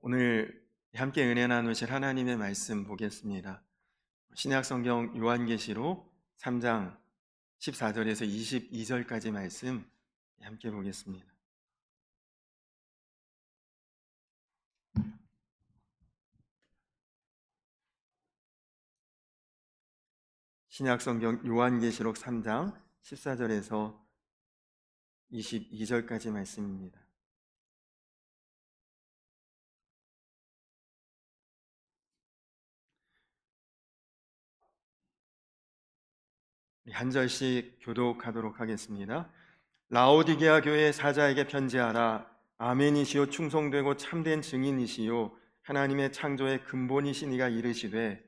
오늘 함께 은혜 나누실 하나님의 말씀 보겠습니다. 신약성경 요한계시록 3장 14절에서 22절까지 말씀 함께 보겠습니다. 신약성경 요한계시록 3장 14절에서 22절까지 말씀입니다. 한 절씩 교독하도록 하겠습니다. 라오디게아 교회 사자에게 편지하라. 아멘이시요 충성되고 참된 증인이시요 하나님의 창조의 근본이신 이가 이르시되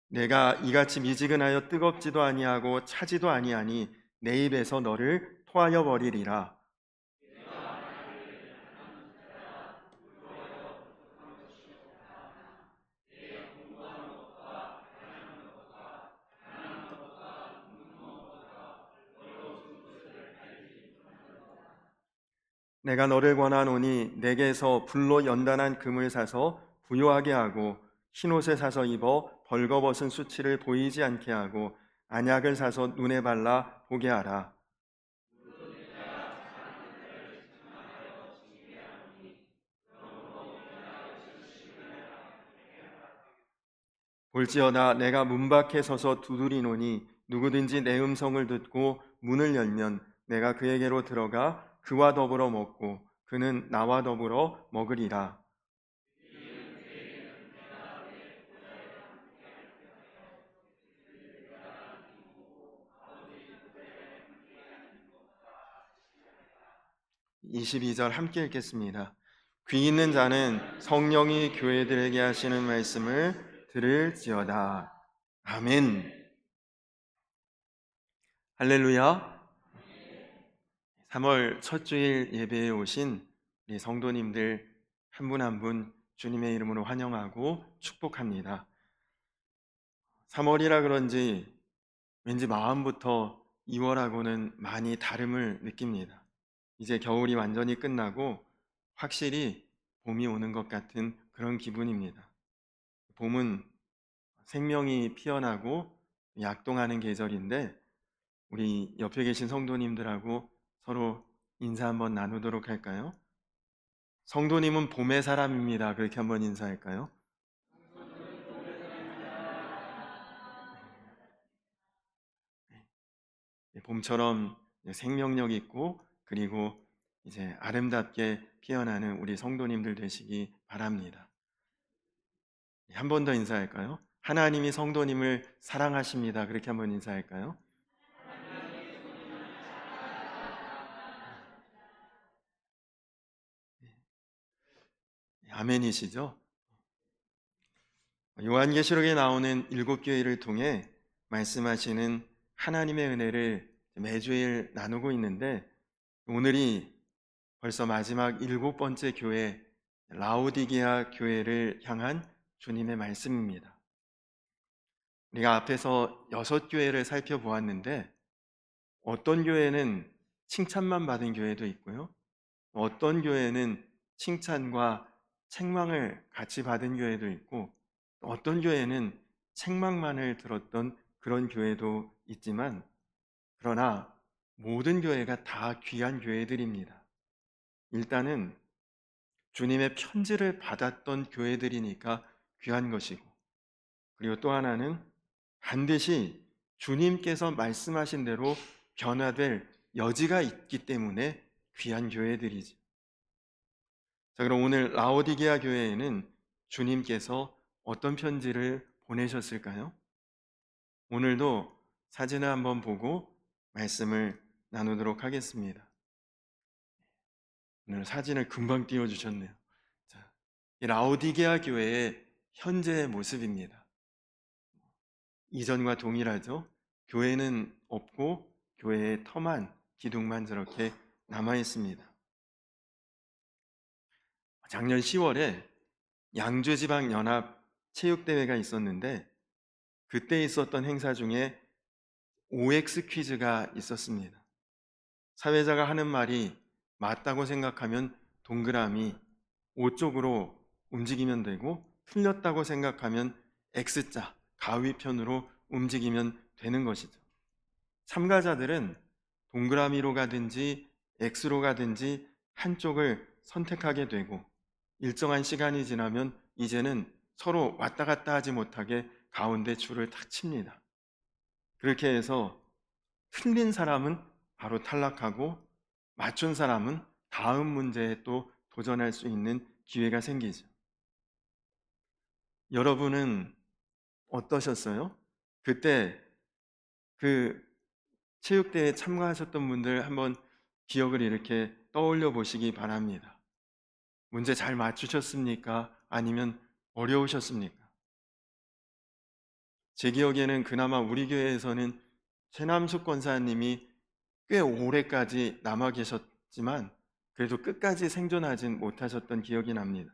내가 이같이 미지근하여 뜨겁지도 아니하고 차지도 아니하니 내 입에서 너를 토하여 버리리라. 내가 너를 권하노니 내게서 불로 연단한 금을 사서 부요하게 하고 흰옷을 사서 입어 벌거벗은 수치를 보이지 않게 하고 안약을 사서 눈에 발라 보게 하라. 볼지어다 내가 문 밖에 서서 두드리노니 누구든지 내 음성을 듣고 문을 열면 내가 그에게로 들어가 그와 더불어 먹고 그는 나와 더불어 먹으리라. 22절 함께 읽겠습니다. 귀 있는 자는 성령이 교회들에게 하시는 말씀을 들을지어다. 아멘. 할렐루야. 3월 첫 주일 예배에 오신 우리 성도님들 한 분 한 분 주님의 이름으로 환영하고 축복합니다. 3월이라 그런지 왠지 마음부터 2월하고는 많이 다름을 느낍니다. 이제 겨울이 완전히 끝나고 확실히 봄이 오는 것 같은 그런 기분입니다. 봄은 생명이 피어나고 약동하는 계절인데 우리 옆에 계신 성도님들하고 서로 인사 한번 나누도록 할까요? 성도님은 봄의 사람입니다. 그렇게 한번 인사할까요? 봄처럼 생명력 있고 그리고 이제 아름답게 피어나는 우리 성도님들 되시기 바랍니다. 한 번 더 인사할까요? 하나님이 성도님을 사랑하십니다. 그렇게 한번 인사할까요? 아멘이시죠? 요한계시록에 나오는 7교회를 통해 말씀하시는 하나님의 은혜를 매주일 나누고 있는데 오늘이 벌써 마지막 7번째 교회 라오디게아 교회를 향한 주님의 말씀입니다. 우리가 앞에서 6교회를 살펴보았는데 어떤 교회는 칭찬만 받은 교회도 있고요. 어떤 교회는 칭찬과 책망을 같이 받은 교회도 있고 어떤 교회는 책망만을 들었던 그런 교회도 있지만 그러나 모든 교회가 다 귀한 교회들입니다. 일단은 주님의 편지를 받았던 교회들이니까 귀한 것이고 그리고 또 하나는 반드시 주님께서 말씀하신 대로 변화될 여지가 있기 때문에 귀한 교회들이죠. 자, 그럼 오늘 라오디게아 교회에는 주님께서 어떤 편지를 보내셨을까요? 오늘도 사진을 한번 보고 말씀을 나누도록 하겠습니다. 오늘 사진을 금방 띄워주셨네요. 자, 이 라오디게아 교회의 현재의 모습입니다. 이전과 동일하죠? 교회는 없고 교회의 터만, 기둥만 저렇게 남아 있습니다. 작년 10월에 양주지방연합 체육대회가 있었는데 그때 있었던 행사 중에 OX 퀴즈가 있었습니다. 사회자가 하는 말이 맞다고 생각하면 동그라미 O 쪽으로 움직이면 되고, 틀렸다고 생각하면 X자 가위편으로 움직이면 되는 것이죠. 참가자들은 동그라미로 가든지 X로 가든지 한쪽을 선택하게 되고, 일정한 시간이 지나면 이제는 서로 왔다 갔다 하지 못하게 가운데 줄을 탁 칩니다. 그렇게 해서 틀린 사람은 바로 탈락하고, 맞춘 사람은 다음 문제에 또 도전할 수 있는 기회가 생기죠. 여러분은 어떠셨어요? 그때 그 체육대회에 참가하셨던 분들 한번 기억을 이렇게 떠올려 보시기 바랍니다. 문제 잘 맞추셨습니까? 아니면 어려우셨습니까? 제 기억에는 그나마 우리 교회에서는 최남숙 권사님이 꽤 오래까지 남아 계셨지만 그래도 끝까지 생존하진 못하셨던 기억이 납니다.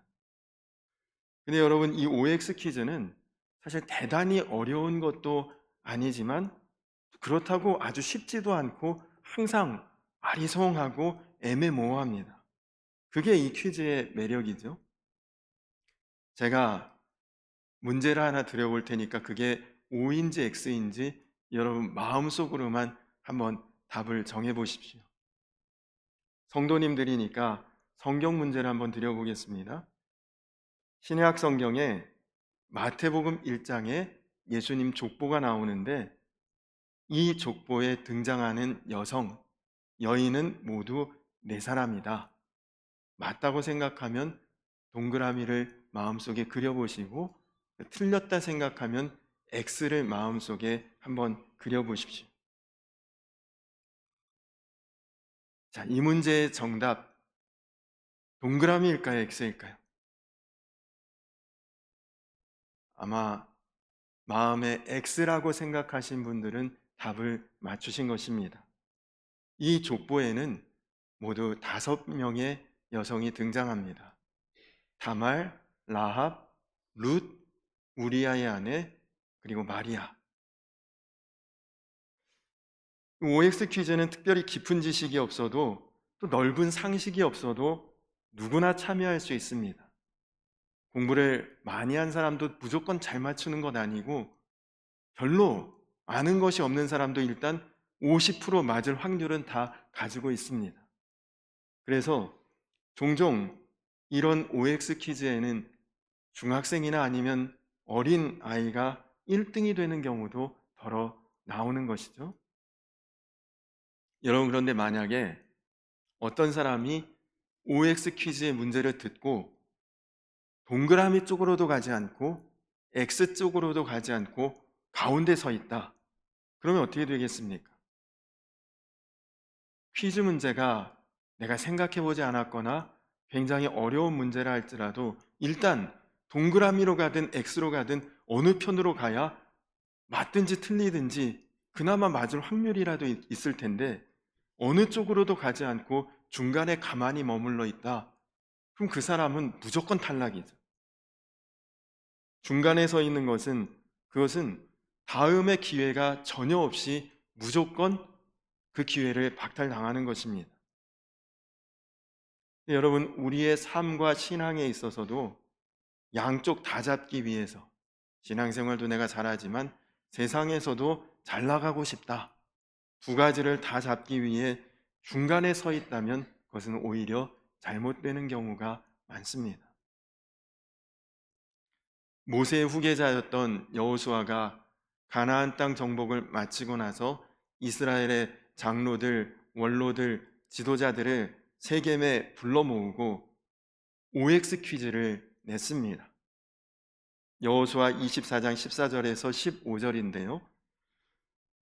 근데 여러분, 이 OX 퀴즈는 사실 대단히 어려운 것도 아니지만 그렇다고 아주 쉽지도 않고 항상 아리송하고 애매모호합니다. 그게 이 퀴즈의 매력이죠. 제가 문제를 하나 드려볼 테니까 그게 O인지 X인지 여러분 마음속으로만 한번 답을 정해 보십시오. 성도님들이니까 성경 문제를 한번 드려보겠습니다. 신약 성경에 마태복음 1장에 예수님 족보가 나오는데, 이 족보에 등장하는 여성, 여인은 모두 4사람이다. 맞다고 생각하면 동그라미를 마음속에 그려보시고, 틀렸다 생각하면 X를 마음속에 한번 그려보십시오. 자, 이 문제의 정답, 동그라미일까요? X일까요? 아마 마음에 X라고 생각하신 분들은 답을 맞추신 것입니다. 이 족보에는 모두 5명의 여성이 등장합니다. 다말, 라합, 룻, 우리아의 아내, 그리고 마리아. OX 퀴즈는 특별히 깊은 지식이 없어도, 또 넓은 상식이 없어도 누구나 참여할 수 있습니다. 공부를 많이 한 사람도 무조건 잘 맞추는 것 아니고, 별로 아는 것이 없는 사람도 일단 50% 맞을 확률은 다 가지고 있습니다. 그래서 종종 이런 OX 퀴즈에는 중학생이나 아니면 어린 아이가 1등이 되는 경우도 더러 나오는 것이죠. 여러분, 그런데 만약에 어떤 사람이 OX 퀴즈의 문제를 듣고 동그라미 쪽으로도 가지 않고 X 쪽으로도 가지 않고 가운데 서 있다. 그러면 어떻게 되겠습니까? 퀴즈 문제가 내가 생각해보지 않았거나 굉장히 어려운 문제라 할지라도 일단 동그라미로 가든 X로 가든 어느 편으로 가야 맞든지 틀리든지 그나마 맞을 확률이라도 있을 텐데, 어느 쪽으로도 가지 않고 중간에 가만히 머물러 있다. 그럼 그 사람은 무조건 탈락이죠. 중간에 서 있는 그것은 다음의 기회가 전혀 없이 무조건 그 기회를 박탈당하는 것입니다. 여러분, 우리의 삶과 신앙에 있어서도 양쪽 다 잡기 위해서, 신앙생활도 내가 잘하지만 세상에서도 잘 나가고 싶다, 2가지를 다 잡기 위해 중간에 서 있다면 그것은 오히려 잘못되는 경우가 많습니다. 모세의 후계자였던 여호수아가 가나안 땅 정복을 마치고 나서 이스라엘의 장로들, 원로들, 지도자들을 세겜에 불러 모으고 OX 퀴즈를 냈습니다. 여호수아 24장 14절에서 15절인데요.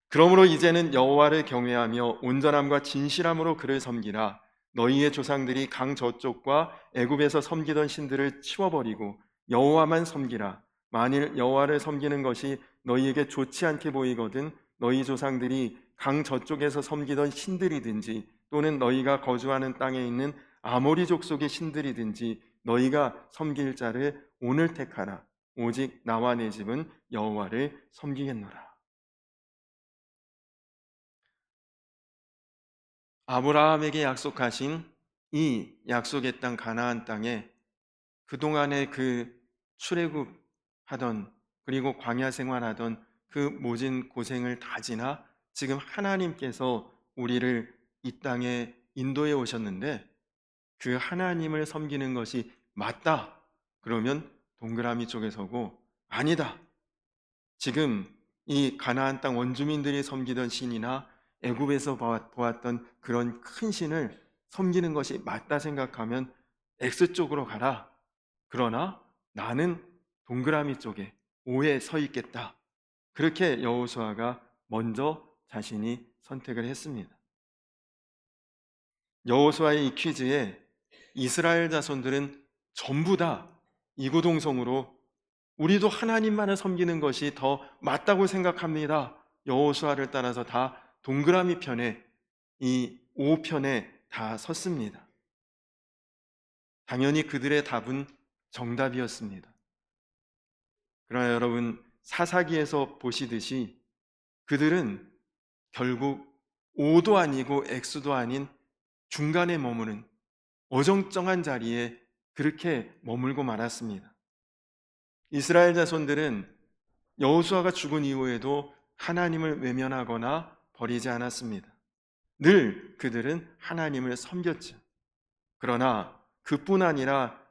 그러므로 이제는 여호와를 경외하며 온전함과 진실함으로 그를 섬기라. 너희의 조상들이 강 저쪽과 애굽에서 섬기던 신들을 치워버리고 여호와만 섬기라. 만일 여호와를 섬기는 것이 너희에게 좋지 않게 보이거든 너희 조상들이 강 저쪽에서 섬기던 신들이든지 또는 너희가 거주하는 땅에 있는 아모리 족속의 신들이든지 너희가 섬길 자를 오늘 택하라. 오직 나와 내 집은 여호와를 섬기겠노라. 아브라함에게 약속하신 이 약속의 땅 가나안 땅에 그동안에 그 출애굽하던 그리고 광야 생활하던 그 모진 고생을 다 지나 지금 하나님께서 우리를 이 땅에 인도해 오셨는데 그 하나님을 섬기는 것이 맞다. 그러면 동그라미 쪽에 서고 아니다. 지금 이 가나안 땅 원주민들이 섬기던 신이나 애굽에서 보았던 그런 큰 신을 섬기는 것이 맞다 생각하면 X 쪽으로 가라. 그러나 나는 동그라미 쪽에 O에 서 있겠다. 그렇게 여호수아가 먼저 자신이 선택을 했습니다. 여호수아의 이 퀴즈에 이스라엘 자손들은 전부 다 이구동성으로 우리도 하나님만을 섬기는 것이 더 맞다고 생각합니다. 여호수아를 따라서 다 동그라미 편에 이 O 편에 다 섰습니다. 당연히 그들의 답은 정답이었습니다. 그러나 여러분 사사기에서 보시듯이 그들은 결국 O도 아니고 X도 아닌 중간에 머무는 어정쩡한 자리에 그렇게 머물고 말았습니다. 이스라엘 자손들은 여호수아가 죽은 이후에도 하나님을 외면하거나 버리지 않았습니다. 늘 그들은 하나님을 섬겼죠. 그러나 그뿐 아니라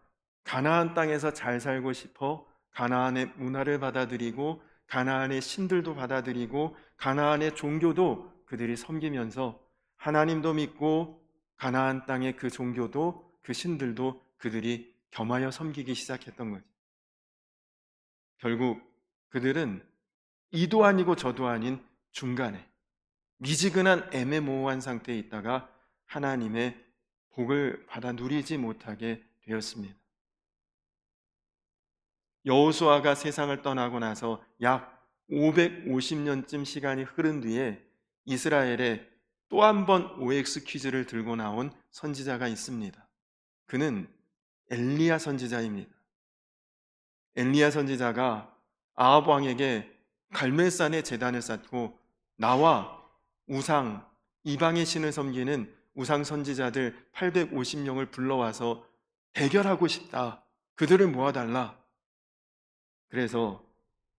가나안 땅에서 잘 살고 싶어 가나안의 문화를 받아들이고 가나안의 신들도 받아들이고 가나안의 종교도 그들이 섬기면서 하나님도 믿고 가나안 땅의 그 종교도 그 신들도 그들이 겸하여 섬기기 시작했던 거죠. 결국 그들은 이도 아니고 저도 아닌 중간에 미지근한 애매모호한 상태에 있다가 하나님의 복을 받아 누리지 못하게 되었습니다. 여호수아가 세상을 떠나고 나서 약 550년쯤 시간이 흐른 뒤에 이스라엘에 또 한 번 OX 퀴즈를 들고 나온 선지자가 있습니다. 그는 엘리야 선지자입니다. 엘리야 선지자가 아합 왕에게 갈멜산에 제단을 쌓고 나와 우상 이방의 신을 섬기는 우상 선지자들 850명을 불러와서 대결하고 싶다. 그들을 모아달라. 그래서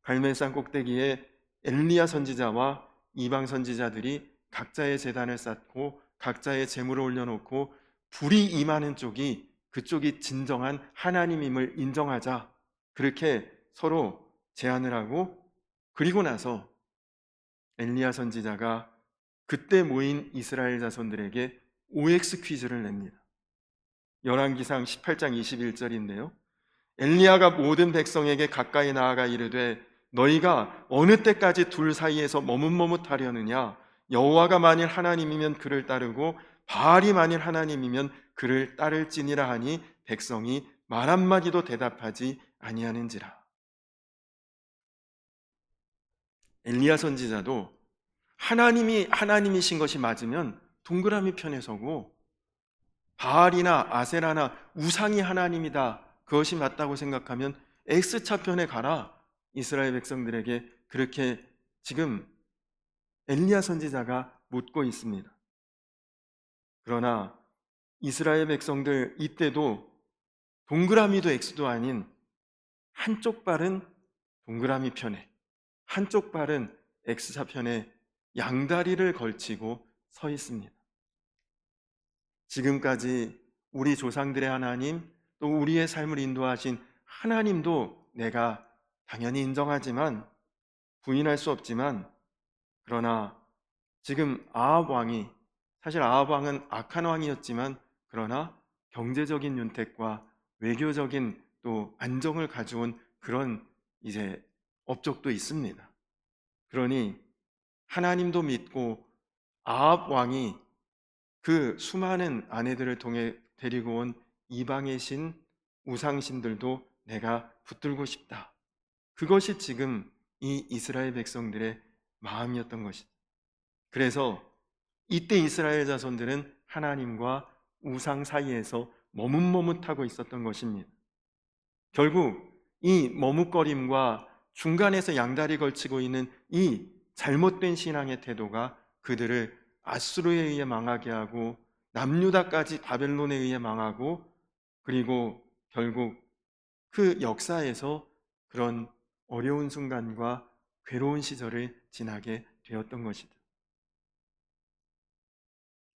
갈멜산 꼭대기에 엘리야 선지자와 이방 선지자들이 각자의 제단을 쌓고 각자의 제물을 올려놓고 불이 임하는 쪽이 그쪽이 진정한 하나님임을 인정하자. 그렇게 서로 제안을 하고 그리고 나서 엘리야 선지자가 그때 모인 이스라엘 자손들에게 OX 퀴즈를 냅니다. 열왕기상 18장 21절인데요. 엘리야가 모든 백성에게 가까이 나아가 이르되 너희가 어느 때까지 둘 사이에서 머뭇머뭇하려느냐? 여호와가 만일 하나님이면 그를 따르고 바알이 만일 하나님이면 그를 따를지니라 하니 백성이 말 한마디도 대답하지 아니하는지라. 엘리야 선지자도 하나님이 하나님이신 것이 맞으면 동그라미 편에 서고 바알이나 아세라나 우상이 하나님이다. 그것이 맞다고 생각하면 X차 편에 가라. 이스라엘 백성들에게 그렇게 지금 엘리야 선지자가 묻고 있습니다. 그러나 이스라엘 백성들 이때도 동그라미도 X도 아닌 한쪽 발은 동그라미 편에 한쪽 발은 X자 편에 양다리를 걸치고 서 있습니다. 지금까지 우리 조상들의 하나님 또 우리의 삶을 인도하신 하나님도 내가 당연히 인정하지만 부인할 수 없지만 그러나 지금 아합 왕이 사실 아합 왕은 악한 왕이었지만 그러나 경제적인 윤택과 외교적인 또 안정을 가져온 그런 이제 업적도 있습니다. 그러니 하나님도 믿고 아합 왕이 그 수많은 아내들을 통해 데리고 온 이방의 신, 우상신들도 내가 붙들고 싶다. 그것이 지금 이 이스라엘 백성들의 마음이었던 것이다. 그래서 이때 이스라엘 자손들은 하나님과 우상 사이에서 머뭇머뭇하고 있었던 것입니다. 결국 이 머뭇거림과 중간에서 양다리 걸치고 있는 이 잘못된 신앙의 태도가 그들을 아수르에 의해 망하게 하고 남유다까지 바벨론에 의해 망하고 그리고 결국 그 역사에서 그런 어려운 순간과 괴로운 시절을 지나게 되었던 것이다.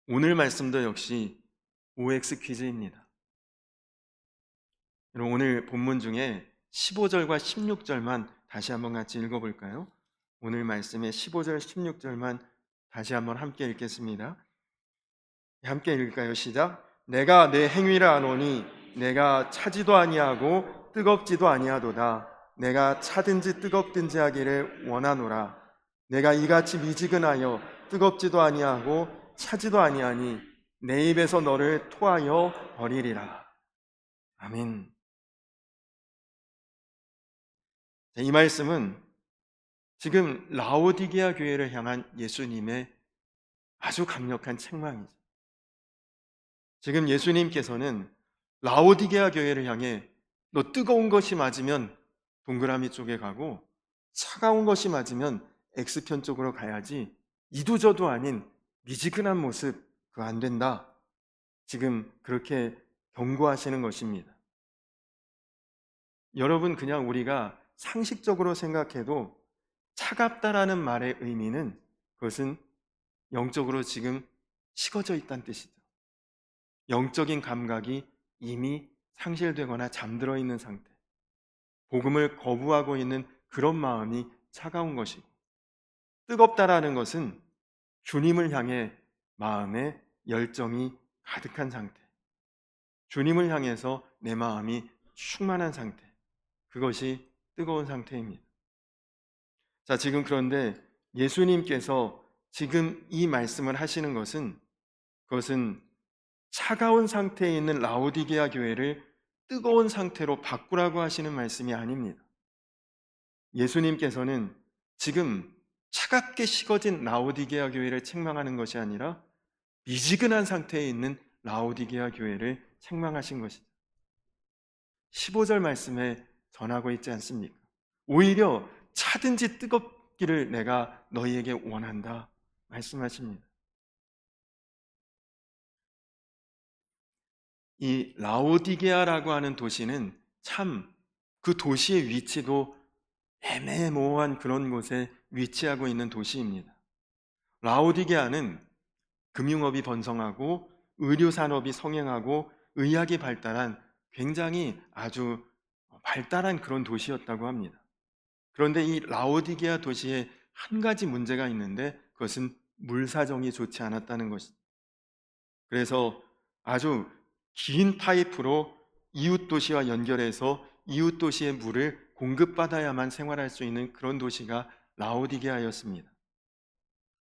오늘 말씀도 역시 OX 퀴즈입니다. 오늘 본문 중에 15절과 16절만 다시 한번 같이 읽어볼까요? 오늘 말씀의 15절, 16절만 다시 한번 함께 읽겠습니다. 함께 읽을까요? 시작. 내가 내 행위를 아노니 내가 차지도 아니하고 뜨겁지도 아니하도다. 내가 차든지 뜨겁든지 하기를 원하노라. 내가 이같이 미지근하여 뜨겁지도 아니하고 차지도 아니하니 내 입에서 너를 토하여 버리리라. 아멘. 이 말씀은 지금 라오디게아 교회를 향한 예수님의 아주 강력한 책망이죠. 지금 예수님께서는 라오디게아 교회를 향해 너 뜨거운 것이 맞으면 동그라미 쪽에 가고 차가운 것이 맞으면 X편 쪽으로 가야지 이도저도 아닌 미지근한 모습 그거 안 된다. 지금 그렇게 경고하시는 것입니다. 여러분, 그냥 우리가 상식적으로 생각해도 차갑다라는 말의 의미는 그것은 영적으로 지금 식어져 있다는 뜻이죠. 영적인 감각이 이미 상실되거나 잠들어 있는 상태, 복음을 거부하고 있는 그런 마음이 차가운 것이고, 뜨겁다라는 것은 주님을 향해 마음에 열정이 가득한 상태, 주님을 향해서 내 마음이 충만한 상태, 그것이 뜨거운 상태입니다. 자, 지금 그런데 예수님께서 지금 이 말씀을 하시는 것은 그것은 차가운 상태에 있는 라오디게아 교회를 뜨거운 상태로 바꾸라고 하시는 말씀이 아닙니다. 예수님께서는 지금 차갑게 식어진 라오디게아 교회를 책망하는 것이 아니라 미지근한 상태에 있는 라오디게아 교회를 책망하신 것이죠. 15절 말씀에 전하고 있지 않습니까? 오히려 차든지 뜨겁기를 내가 너희에게 원한다 말씀하십니다. 이 라오디게아라고 하는 도시는 참 그 도시의 위치도 애매모호한 그런 곳에 위치하고 있는 도시입니다. 라오디게아는 금융업이 번성하고 의료산업이 성행하고 의학이 발달한 굉장히 아주 발달한 그런 도시였다고 합니다. 그런데 이 라오디게아 도시에 한 가지 문제가 있는데 그것은 물 사정이 좋지 않았다는 것입니다. 그래서 아주 긴 파이프로 이웃 도시와 연결해서 이웃 도시의 물을 공급받아야만 생활할 수 있는 그런 도시가 라오디게아였습니다.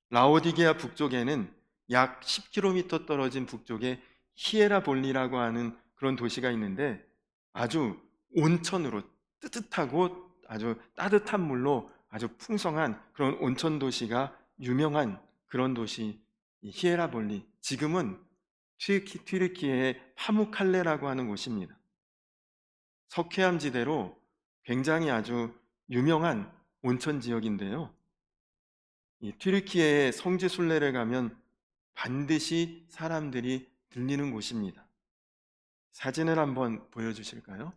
라오디게아 북쪽에는 약 10km 떨어진 북쪽에 히에라볼리라고 하는 그런 도시가 있는데 아주 온천으로 뜨뜻하고 아주 따뜻한 물로 아주 풍성한 그런 온천 도시가 유명한 그런 도시 히에라볼리, 지금은 튀르키예의 파무칼레라고 하는 곳입니다. 석회암 지대로 굉장히 아주 유명한 온천 지역인데요. 이 튀르키예의 성지 순례를 가면 반드시 사람들이 들리는 곳입니다. 사진을 한번 보여주실까요?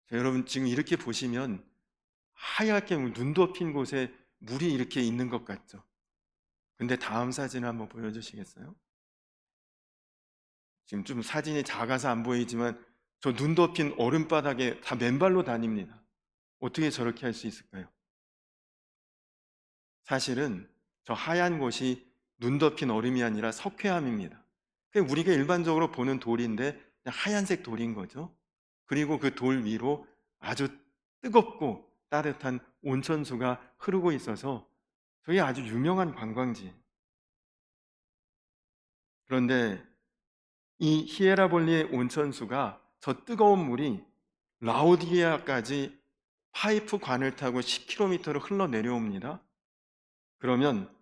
자, 여러분 지금 이렇게 보시면 하얗게 눈 덮인 곳에 물이 이렇게 있는 것 같죠? 근데 다음 사진을 한번 보여주시겠어요? 지금 좀 사진이 작아서 안 보이지만 저 눈 덮인 얼음바닥에 다 맨발로 다닙니다. 어떻게 저렇게 할 수 있을까요? 사실은 저 하얀 곳이 눈 덮인 얼음이 아니라 석회암입니다. 그냥 우리가 일반적으로 보는 돌인데 그냥 하얀색 돌인 거죠. 그리고 그 돌 위로 아주 뜨겁고 따뜻한 온천수가 흐르고 있어서 저게 아주 유명한 관광지. 그런데 이 히에라볼리의 온천수가 저 뜨거운 물이 라오디게아까지 파이프 관을 타고 10km를 흘러내려옵니다. 그러면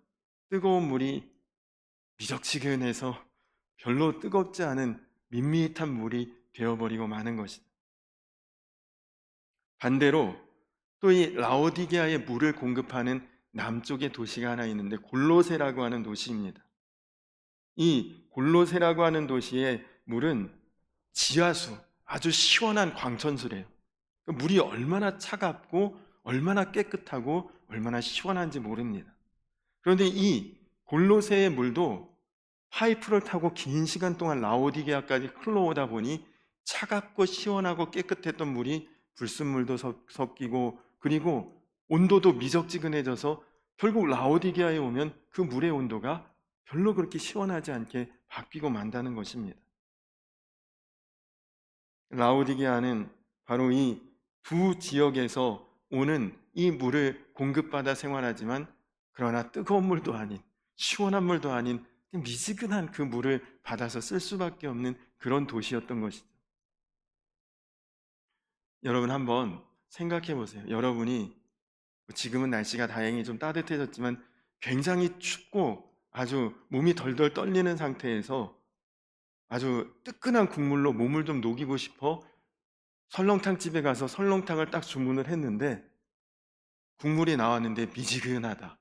뜨거운 물이 미적지근해서 별로 뜨겁지 않은 밋밋한 물이 되어버리고 마는 것이다. 반대로 또 이 라오디게아에 물을 공급하는 남쪽의 도시가 하나 있는데 골로세라고 하는 도시입니다. 이 골로세라고 하는 도시의 물은 지하수, 아주 시원한 광천수래요. 물이 얼마나 차갑고 얼마나 깨끗하고 얼마나 시원한지 모릅니다. 그런데 이 골로새의 물도 파이프를 타고 긴 시간 동안 라오디게아까지 흘러오다 보니 차갑고 시원하고 깨끗했던 물이 불순물도 섞이고, 그리고 온도도 미적지근해져서 결국 라오디게아에 오면 그 물의 온도가 별로 그렇게 시원하지 않게 바뀌고 만다는 것입니다. 라오디게아는 바로 이 두 지역에서 오는 이 물을 공급받아 생활하지만, 그러나 뜨거운 물도 아닌, 시원한 물도 아닌 미지근한 그 물을 받아서 쓸 수밖에 없는 그런 도시였던 것이죠. 여러분 한번 생각해 보세요. 여러분이 지금은 날씨가 다행히 좀 따뜻해졌지만 굉장히 춥고 아주 몸이 덜덜 떨리는 상태에서 아주 뜨끈한 국물로 몸을 좀 녹이고 싶어 설렁탕 집에 가서 설렁탕을 딱 주문을 했는데, 국물이 나왔는데 미지근하다.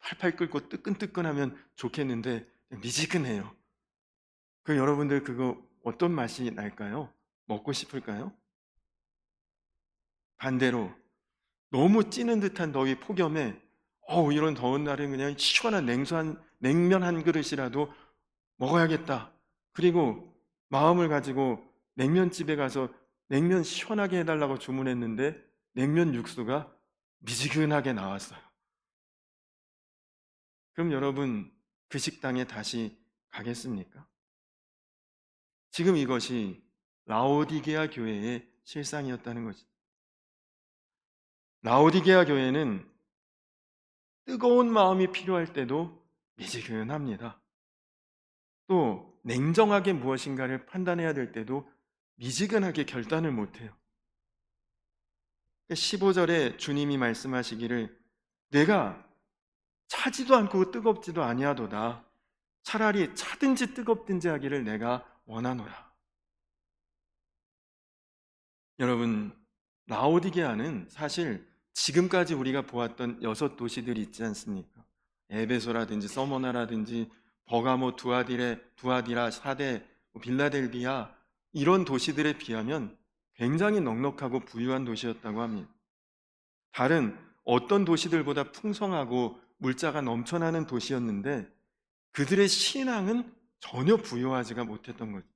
팔팔 끓고 뜨끈뜨끈하면 좋겠는데 미지근해요. 그 여러분들 그거 어떤 맛이 날까요? 먹고 싶을까요? 반대로 너무 찌는 듯한 더위 폭염에 이런 더운 날은 그냥 시원한 냉면 한 그릇이라도 먹어야겠다. 그리고 마음을 가지고 냉면집에 가서 냉면 시원하게 해달라고 주문했는데 냉면 육수가 미지근하게 나왔어요. 그럼 여러분 그 식당에 다시 가겠습니까? 지금 이것이 라오디게아 교회의 실상이었다는 거죠. 라오디게아 교회는 뜨거운 마음이 필요할 때도 미지근합니다. 또 냉정하게 무엇인가를 판단해야 될 때도 미지근하게 결단을 못해요. 15절에 주님이 말씀하시기를 내가 차지도 않고 뜨겁지도 아니하도다. 차라리 차든지 뜨겁든지 하기를 내가 원하노라. 여러분, 라오디게아는 사실 지금까지 우리가 보았던 6도시들이 있지 않습니까? 에베소라든지 서머나라든지 버가모, 두아디라, 사데, 빌라델비아 이런 도시들에 비하면 굉장히 넉넉하고 부유한 도시였다고 합니다. 다른 어떤 도시들보다 풍성하고 물자가 넘쳐나는 도시였는데 그들의 신앙은 전혀 부유하지가 못했던 거죠.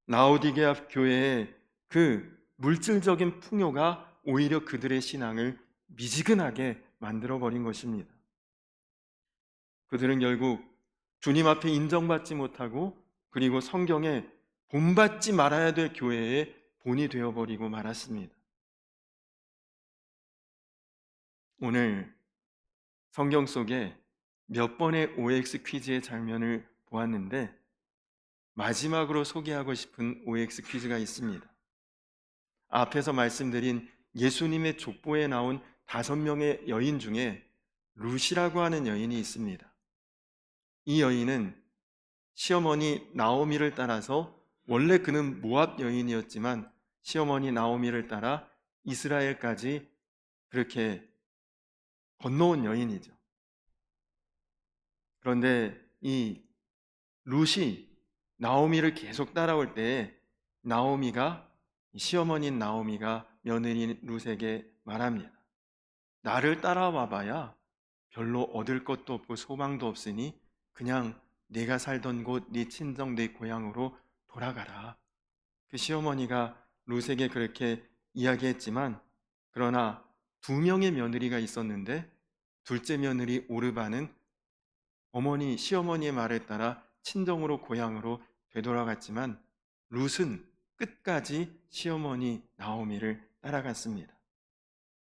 라오디게아 교회의 그 물질적인 풍요가 오히려 그들의 신앙을 미지근하게 만들어버린 것입니다. 그들은 결국 주님 앞에 인정받지 못하고 그리고 성경에 본받지 말아야 될 교회의 본이 되어버리고 말았습니다. 오늘 성경 속에 몇 번의 OX 퀴즈의 장면을 보았는데 마지막으로 소개하고 싶은 OX 퀴즈가 있습니다. 앞에서 말씀드린 예수님의 족보에 나온 5명의 여인 중에 루시라고 하는 여인이 있습니다. 이 여인은 시어머니 나오미를 따라서, 원래 그는 모압 여인이었지만 시어머니 나오미를 따라 이스라엘까지 그렇게 건너온 여인이죠. 그런데 이 룻이 나오미를 계속 따라올 때 시어머니인 나오미가 며느리 룻에게 말합니다. 나를 따라와 봐야 별로 얻을 것도 없고 소망도 없으니 그냥 네가 살던 곳, 네 친정, 네 고향으로 돌아가라. 그 시어머니가 룻에게 그렇게 이야기했지만, 그러나 2명의 며느리가 있었는데 둘째 며느리 오르바는 시어머니의 말에 따라 친정으로 고향으로 되돌아갔지만 룻은 끝까지 시어머니 나오미를 따라갔습니다.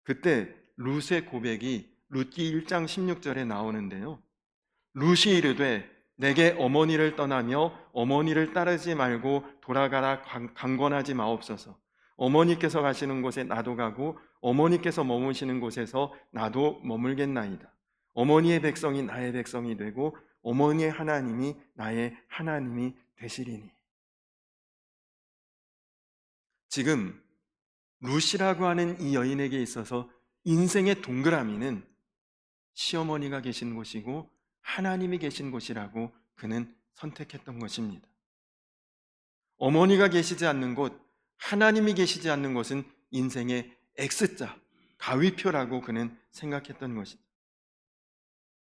그때 룻의 고백이 룻기 1장 16절에 나오는데요. 룻이 이르되 내게 어머니를 떠나며 어머니를 따르지 말고 돌아가라 강권하지 마옵소서. 어머니께서 가시는 곳에 나도 가고 어머니께서 머무시는 곳에서 나도 머물겠나이다. 어머니의 백성이 나의 백성이 되고 어머니의 하나님이 나의 하나님이 되시리니. 지금 룻이라고 하는 이 여인에게 있어서 인생의 동그라미는 시어머니가 계신 곳이고 하나님이 계신 곳이라고 그는 선택했던 것입니다. 어머니가 계시지 않는 곳, 하나님이 계시지 않는 곳은 인생의 X자, 가위표라고 그는 생각했던 것이죠.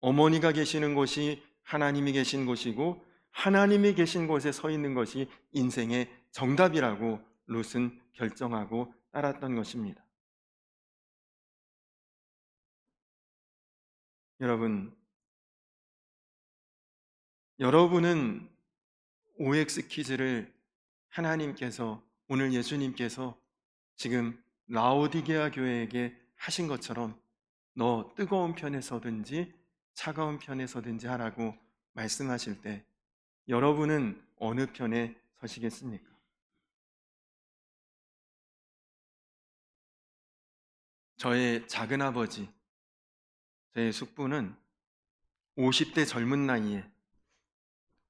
어머니가 계시는 곳이 하나님이 계신 곳이고 하나님이 계신 곳에 서 있는 것이 인생의 정답이라고 룻은 결정하고 따랐던 것입니다. 여러분은 OX 퀴즈를 하나님께서 오늘 예수님께서 지금 라오디게아 교회에게 하신 것처럼 너 뜨거운 편에 서든지 차가운 편에 서든지 하라고 말씀하실 때 여러분은 어느 편에 서시겠습니까? 저의 작은아버지, 저의 숙부는 50대 젊은 나이에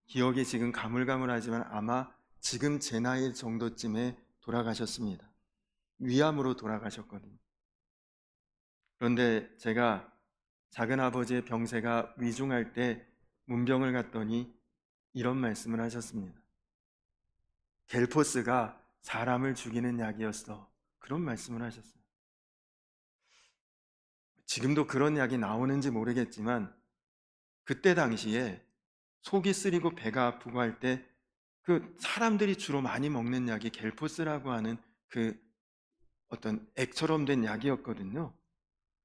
기억이 지금 가물가물하지만 아마 지금 제 나이 정도쯤에 돌아가셨습니다. 위암으로 돌아가셨거든요. 그런데 제가 작은아버지의 병세가 위중할 때 문병을 갔더니 이런 말씀을 하셨습니다. 겔포스가 사람을 죽이는 약이었어. 그런 말씀을 하셨어요. 지금도 그런 약이 나오는지 모르겠지만 그때 당시에 속이 쓰리고 배가 아프고 할 때 그 사람들이 주로 많이 먹는 약이 겔포스라고 하는 그 어떤 액처럼 된 약이었거든요.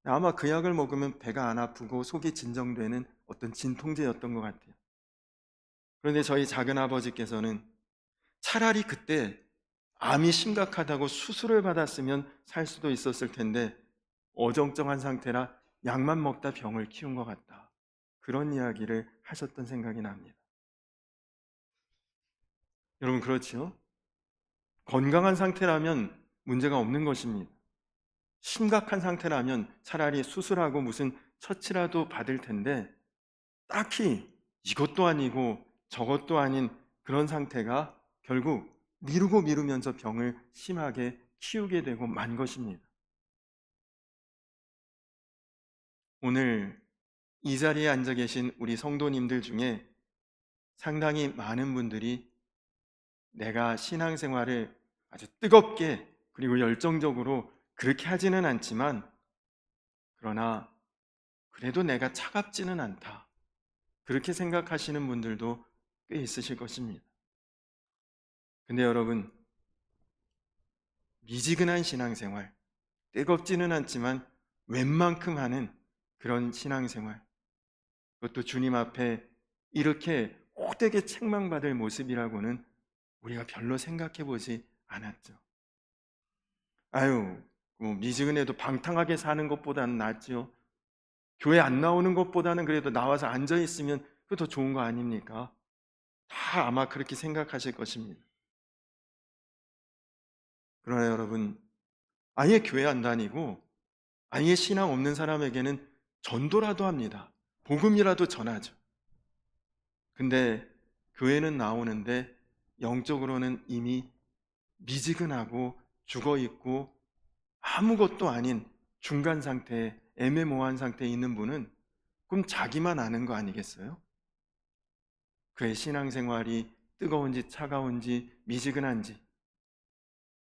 아마 그 약을 먹으면 배가 안 아프고 속이 진정되는 어떤 진통제였던 것 같아요. 그런데 저희 작은아버지께서는 차라리 그때 암이 심각하다고 수술을 받았으면 살 수도 있었을 텐데 어정쩡한 상태라 약만 먹다 병을 키운 것 같다. 그런 이야기를 하셨던 생각이 납니다. 여러분 그렇지요? 건강한 상태라면 문제가 없는 것입니다. 심각한 상태라면 차라리 수술하고 무슨 처치라도 받을 텐데 딱히 이것도 아니고 저것도 아닌 그런 상태가 결국 미루고 미루면서 병을 심하게 키우게 되고 만 것입니다. 오늘 이 자리에 앉아 계신 우리 성도님들 중에 상당히 많은 분들이 내가 신앙생활을 아주 뜨겁게 그리고 열정적으로 그렇게 하지는 않지만 그러나 그래도 내가 차갑지는 않다. 그렇게 생각하시는 분들도 꽤 있으실 것입니다. 근데 여러분, 미지근한 신앙생활, 뜨겁지는 않지만 웬만큼 하는 그런 신앙생활, 그것도 주님 앞에 이렇게 호되게 책망받을 모습이라고는 우리가 별로 생각해 보지 않았죠. 아유, 뭐 미지근해도 방탕하게 사는 것보다는 낫지요. 교회 안 나오는 것보다는 그래도 나와서 앉아 있으면 그게 더 좋은 거 아닙니까? 다 아마 그렇게 생각하실 것입니다. 그러나 여러분, 아예 교회 안 다니고 아예 신앙 없는 사람에게는 전도라도 합니다. 복음이라도 전하죠. 근데 교회는 나오는데 영적으로는 이미 미지근하고 죽어 있고 아무것도 아닌 중간 상태에 애매모호한 상태에 있는 분은 그럼 자기만 아는 거 아니겠어요? 그의 신앙생활이 뜨거운지 차가운지 미지근한지.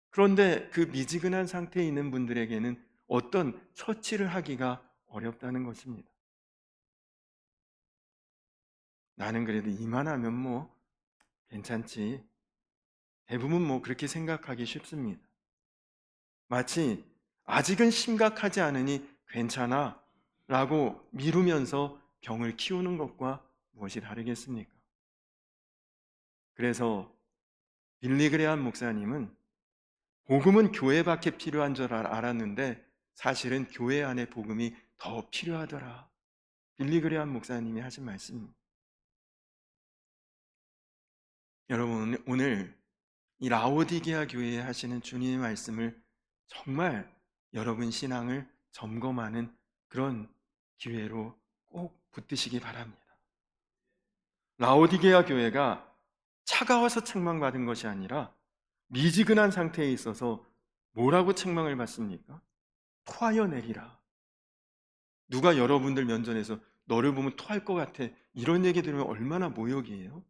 그런데 그 미지근한 상태에 있는 분들에게는 어떤 처치를 하기가 어렵다는 것입니다. 나는 그래도 이만하면 뭐 괜찮지. 대부분 뭐 그렇게 생각하기 쉽습니다. 마치 아직은 심각하지 않으니 괜찮아 라고 미루면서 병을 키우는 것과 무엇이 다르겠습니까? 그래서 빌리그레함 목사님은 복음은 교회 밖에 필요한 줄 알았는데 사실은 교회 안에 복음이 더 필요하더라. 빌리그레함 목사님이 하신 말씀입니다. 여러분 오늘 이 라오디게아 교회에 하시는 주님의 말씀을 정말 여러분 신앙을 점검하는 그런 기회로 꼭 붙드시기 바랍니다. 라오디게아 교회가 차가워서 책망받은 것이 아니라 미지근한 상태에 있어서 뭐라고 책망을 받습니까? 토하여 내리라. 누가 여러분들 면전에서 너를 보면 토할 것 같아, 이런 얘기 들으면 얼마나 모욕이에요?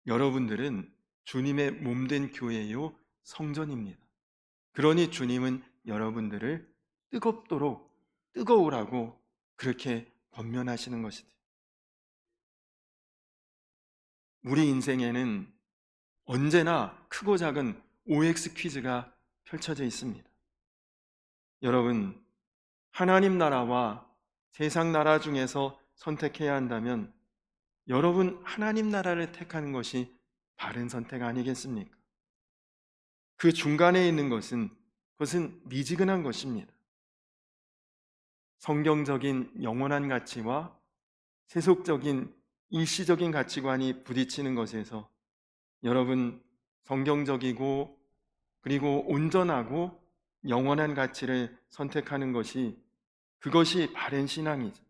여러분들은 주님의 몸된 교회요, 성전입니다. 그러니 주님은 여러분들을 뜨겁도록 뜨거우라고 그렇게 권면하시는 것이죠. 우리 인생에는 언제나 크고 작은 OX 퀴즈가 펼쳐져 있습니다. 여러분, 하나님 나라와 세상 나라 중에서 선택해야 한다면 여러분 하나님 나라를 택하는 것이 바른 선택 아니겠습니까? 그 중간에 있는 그것은 미지근한 것입니다. 성경적인 영원한 가치와 세속적인 일시적인 가치관이 부딪히는 것에서 여러분 성경적이고 그리고 온전하고 영원한 가치를 선택하는 그것이 바른 신앙이죠.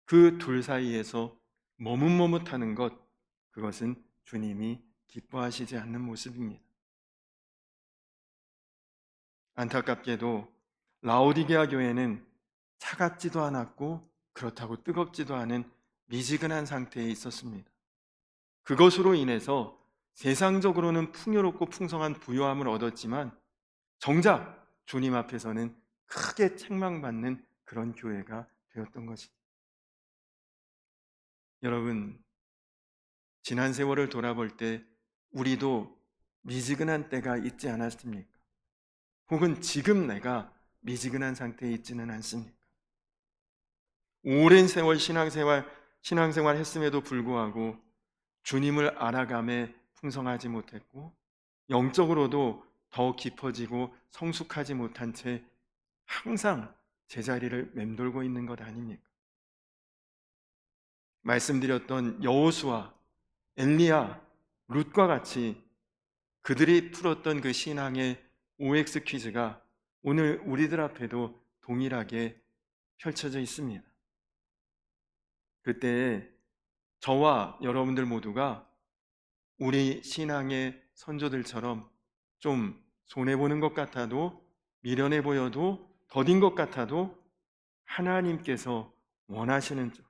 그 둘 사이에서 머뭇머뭇하는 그것은 주님이 기뻐하시지 않는 모습입니다. 안타깝게도 라오디게아 교회는 차갑지도 않았고 그렇다고 뜨겁지도 않은 미지근한 상태에 있었습니다. 그것으로 인해서 세상적으로는 풍요롭고 풍성한 부요함을 얻었지만 정작 주님 앞에서는 크게 책망받는 그런 교회가 되었던 것이죠. 여러분, 지난 세월을 돌아볼 때 우리도 미지근한 때가 있지 않았습니까? 혹은 지금 내가 미지근한 상태에 있지는 않습니까? 오랜 세월 신앙생활 했음에도 불구하고 주님을 알아감에 풍성하지 못했고 영적으로도 더 깊어지고 성숙하지 못한 채 항상 제자리를 맴돌고 있는 것 아닙니까? 말씀드렸던 여호수아, 엘리야, 룻과 같이 그들이 풀었던 그 신앙의 OX 퀴즈가 오늘 우리들 앞에도 동일하게 펼쳐져 있습니다. 그때 저와 여러분들 모두가 우리 신앙의 선조들처럼 좀 손해보는 것 같아도 미련해 보여도 더딘 것 같아도 하나님께서 원하시는 쪽,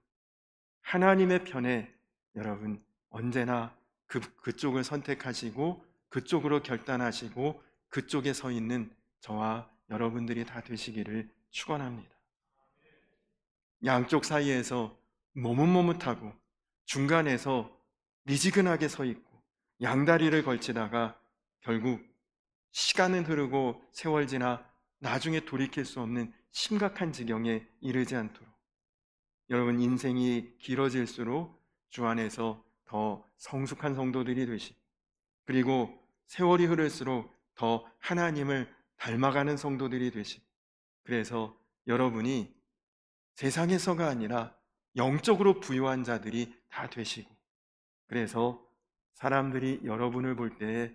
하나님의 편에 여러분 언제나 그쪽을 선택하시고 그쪽으로 결단하시고 그쪽에 서 있는 저와 여러분들이 다 되시기를 축원합니다. 양쪽 사이에서 머뭇머뭇하고 중간에서 미지근하게 서 있고 양다리를 걸치다가 결국 시간은 흐르고 세월 지나 나중에 돌이킬 수 없는 심각한 지경에 이르지 않도록 여러분 인생이 길어질수록 주 안에서 더 성숙한 성도들이 되시고 그리고 세월이 흐를수록 더 하나님을 닮아가는 성도들이 되시고 그래서 여러분이 세상에서가 아니라 영적으로 부유한 자들이 다 되시고 그래서 사람들이 여러분을 볼 때에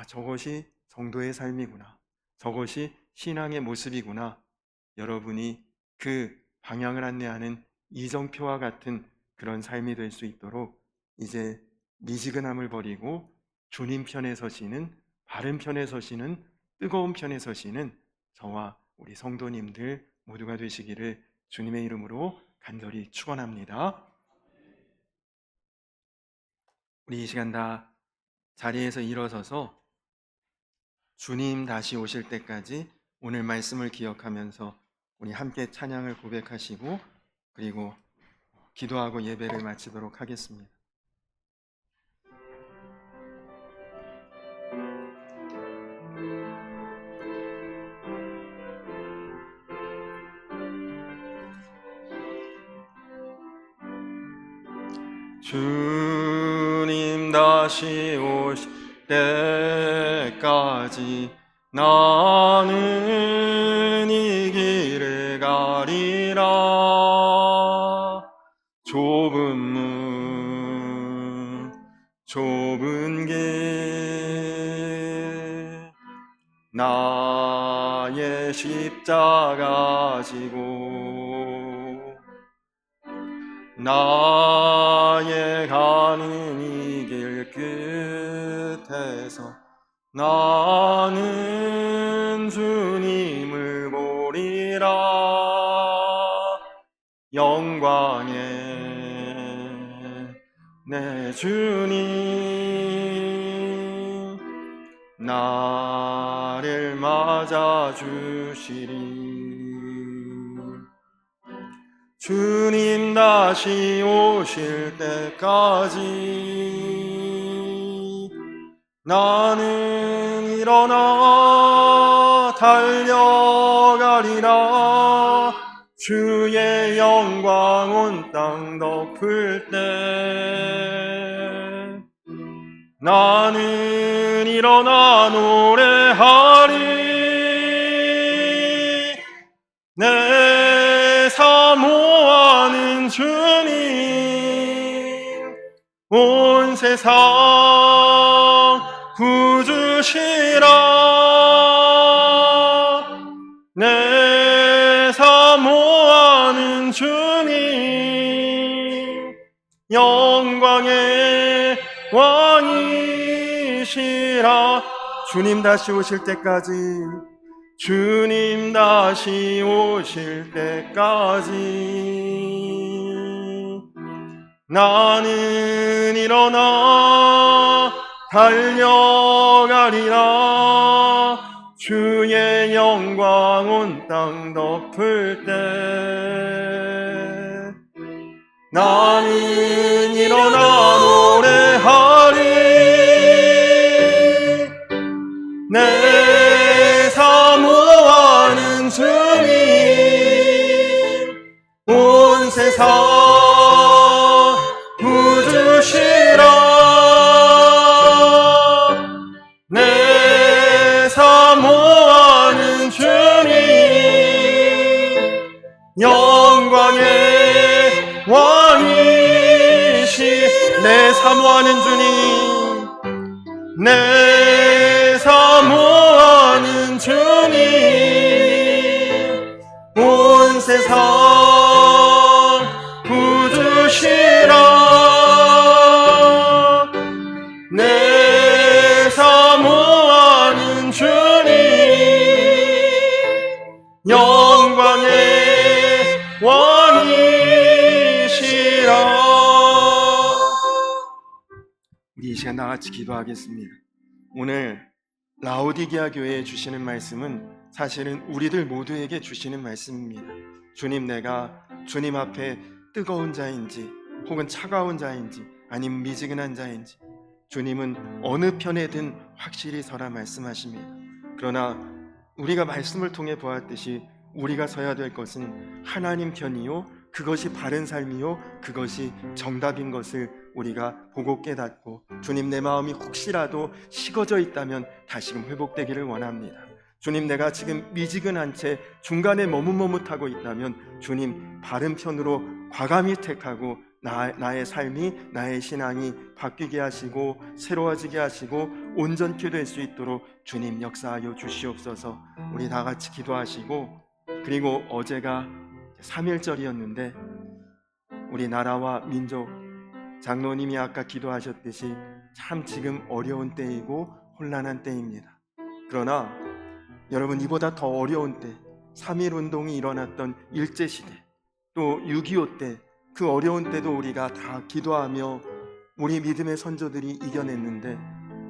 저것이 성도의 삶이구나. 저것이 신앙의 모습이구나. 여러분이 그 방향을 안내하는 이정표와 같은 그런 삶이 될 수 있도록 이제 미지근함을 버리고 주님 편에 서시는 바른 편에 서시는 뜨거운 편에 서시는 저와 우리 성도님들 모두가 되시기를 주님의 이름으로 간절히 축원합니다. 우리 이 시간 다 자리에서 일어서서 주님 다시 오실 때까지 오늘 말씀을 기억하면서 우리 함께 찬양을 고백하시고 그리고 기도하고 예배를 마치도록 하겠습니다. 주님 다시 오실 때까지 나는 이 길을 가리라. 좁은 문 좁은 길 나의 십자가 지고 나의 가는 이 길 끝에서 나는 주님을 보리라. 영광에 내 주님 나를 맞아주시리. 주님 다시 오실 때까지 나는 일어나 달려가리라. 주의 영광 온 땅 덮을 때 나는 일어나 노래하리. 내 사모하는 주님 온 세상 구주시라. 내 사모하는 주님 영광의 왕이시라. 주님 다시 오실 때까지, 주님 다시 오실 때까지 나는 일어나 달려가리라. 주의 영광 온 땅 덮을 때 나는 일어나 노래하리. 내 사모하는 주님 온 세상 구주시라. 내 사모하는 주님 영광의 왕이시. 내 사모하는 주님, 내 사모하는 주님 온 세상 구주시라. 내 사모하는 주님 영광의 왕이시라. 우리 이 시간 다같이 기도하겠습니다. 오늘 라오디게아 교회에 주시는 말씀은 사실은 우리들 모두에게 주시는 말씀입니다. 주님, 내가 주님 앞에 뜨거운 자인지 혹은 차가운 자인지 아니면 미지근한 자인지 주님은 어느 편에든 확실히 서라 말씀하십니다. 그러나 우리가 말씀을 통해 보았듯이 우리가 서야 될 것은 하나님 편이요, 그것이 바른 삶이요, 그것이 정답인 것을 우리가 보고 깨닫고, 주님, 내 마음이 혹시라도 식어져 있다면 다시금 회복되기를 원합니다. 주님, 내가 지금 미지근한 채 중간에 머뭇머뭇하고 있다면 주님, 바른 편으로 과감히 택하고 나의 삶이, 나의 신앙이 바뀌게 하시고 새로워지게 하시고 온전케 될 수 있도록 주님 역사하여 주시옵소서. 우리 다 같이 기도하시고, 그리고 어제가 3.1절이었는데 우리 나라와 민족, 장로님이 아까 기도하셨듯이 참 지금 어려운 때이고 혼란한 때입니다. 그러나 여러분, 이보다 더 어려운 때, 3.1 운동이 일어났던 일제시대, 또 6.25 때, 그 어려운 때도 우리가 다 기도하며 우리 믿음의 선조들이 이겨냈는데,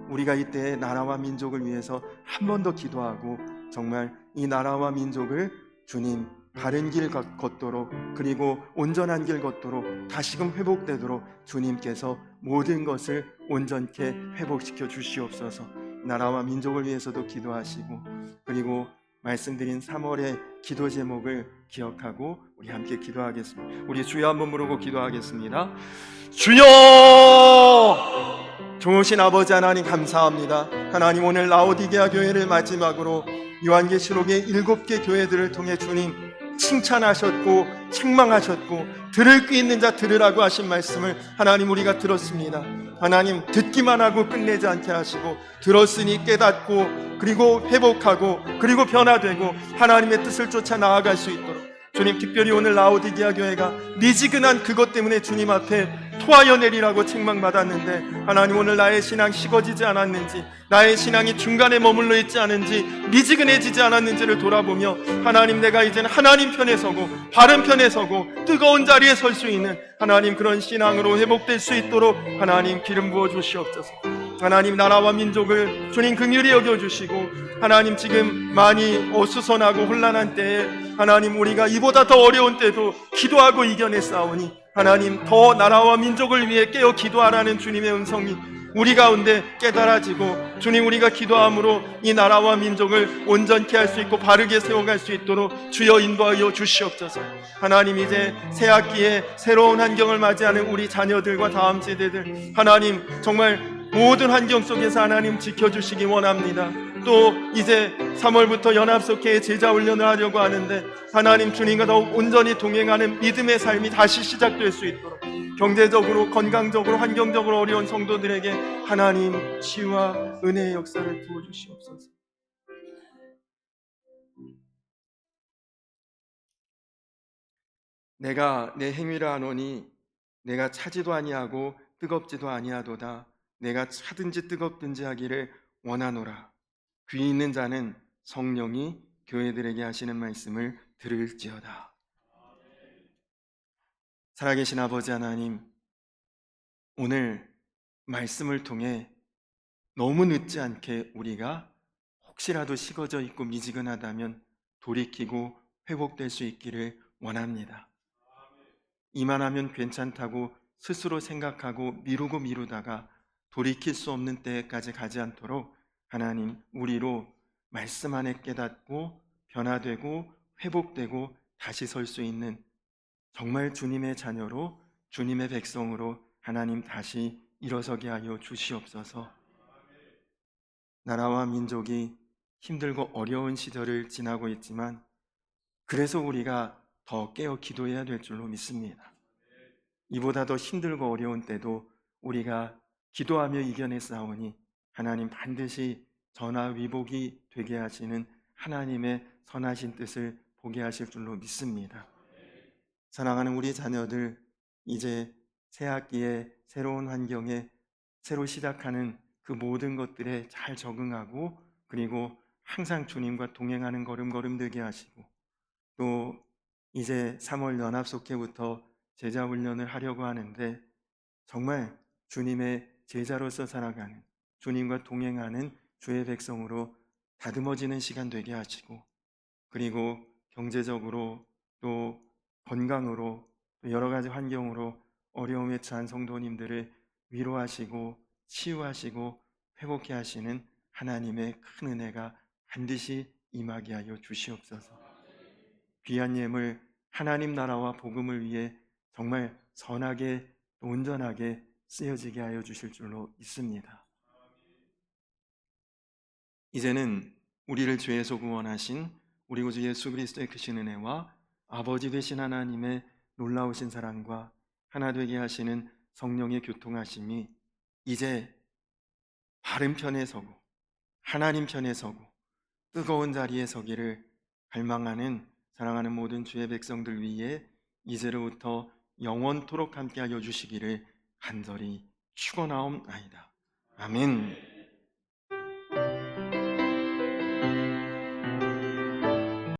우리가 이때 나라와 민족을 위해서 한 번 더 기도하고 정말 이 나라와 민족을 주님 바른 길 걷도록, 그리고 온전한 길 걷도록, 다시금 회복되도록 주님께서 모든 것을 온전케 회복시켜 주시옵소서. 나라와 민족을 위해서도 기도하시고, 그리고 말씀드린 3월의 기도 제목을 기억하고 우리 함께 기도하겠습니다. 우리 주여 한번 부르고 기도하겠습니다. 주여! 좋으신 아버지 하나님, 감사합니다. 하나님, 오늘 라오디게아 교회를 마지막으로 요한계시록의 7개 교회들을 통해 주님 칭찬하셨고 책망하셨고, 들을 귀 있는 자 들으라고 하신 말씀을 하나님 우리가 들었습니다. 하나님, 듣기만 하고 끝내지 않게 하시고, 들었으니 깨닫고 그리고 회복하고 그리고 변화되고 하나님의 뜻을 쫓아 나아갈 수 있도록 주님, 특별히 오늘 라오디게아 교회가 미지근한 그것 때문에 주님 앞에 토하여 내리라고 책망받았는데, 하나님 오늘 나의 신앙 식어지지 않았는지, 나의 신앙이 중간에 머물러 있지 않은지, 미지근해지지 않았는지를 돌아보며 하나님, 내가 이제는 하나님 편에 서고 바른 편에 서고 뜨거운 자리에 설 수 있는 하나님 그런 신앙으로 회복될 수 있도록 하나님 기름 부어 주시옵소서. 하나님, 나라와 민족을 주님 긍휼히 여겨주시고, 하나님 지금 많이 어수선하고 혼란한 때에 하나님 우리가 이보다 더 어려운 때도 기도하고 이겨냈사오니, 하나님 더 나라와 민족을 위해 깨어 기도하라는 주님의 음성이 우리 가운데 깨달아지고, 주님 우리가 기도함으로 이 나라와 민족을 온전케 할 수 있고 바르게 세워갈 수 있도록 주여 인도하여 주시옵소서. 하나님, 이제 새 학기에 새로운 환경을 맞이하는 우리 자녀들과 다음 세대들, 하나님 정말 모든 환경 속에서 하나님 지켜주시기 원합니다. 또 이제 3월부터 연합속회의 제자 훈련을 하려고 하는데, 하나님 주님과 더욱 온전히 동행하는 믿음의 삶이 다시 시작될 수 있도록, 경제적으로 건강적으로 환경적으로 어려운 성도들에게 하나님 치유와 은혜의 역사를 부어주시옵소서. 내가 내 행위를 아노니 내가 차지도 아니하고 뜨겁지도 아니하도다. 내가 차든지 뜨겁든지 하기를 원하노라. 귀 있는 자는 성령이 교회들에게 하시는 말씀을 들을지어다. 살아계신 아버지 하나님, 오늘 말씀을 통해 너무 늦지 않게 우리가 혹시라도 식어져 있고 미지근하다면 돌이키고 회복될 수 있기를 원합니다. 이만하면 괜찮다고 스스로 생각하고 미루다가 돌이킬 수 없는 때까지 가지 않도록 하나님, 우리로 말씀 안에 깨닫고 변화되고 회복되고 다시 설 수 있는 정말 주님의 자녀로, 주님의 백성으로 하나님 다시 일어서게 하여 주시옵소서. 나라와 민족이 힘들고 어려운 시절을 지나고 있지만, 그래서 우리가 더 깨어 기도해야 될 줄로 믿습니다. 이보다 더 힘들고 어려운 때도 우리가 기도하며 이겨냈사오니, 하나님 반드시 전화위복이 되게 하시는 하나님의 선하신 뜻을 보게 하실 줄로 믿습니다. 사랑하는 우리 자녀들, 이제 새 학기에 새로운 환경에 새로 시작하는 그 모든 것들에 잘 적응하고, 그리고 항상 주님과 동행하는 걸음걸음 되게 하시고, 또 이제 3월 연합속회부터 제자훈련을 하려고 하는데, 정말 주님의 제자로서 살아가는, 주님과 동행하는 주의 백성으로 다듬어지는 시간 되게 하시고, 그리고 경제적으로 또 건강으로 또 여러 가지 환경으로 어려움에 처한 성도님들을 위로하시고 치유하시고 회복케 하시는 하나님의 큰 은혜가 반드시 임하게 하여 주시옵소서. 귀한 예물 하나님 나라와 복음을 위해 정말 선하게 온전하게 쓰여지게 하여 주실 줄로 믿습니다. 이제는 우리를 죄에서 구원하신 우리 구주 예수 그리스도의 크신 은혜와 아버지 되신 하나님의 놀라우신 사랑과 하나 되게 하시는 성령의 교통하심이 이제 바른 편에 서고 하나님 편에 서고 뜨거운 자리에 서기를 갈망하는 사랑하는 모든 주의 백성들 위에 이제로부터 영원토록 함께하여 주시기를 간절히 축원하옵나이다. 아멘.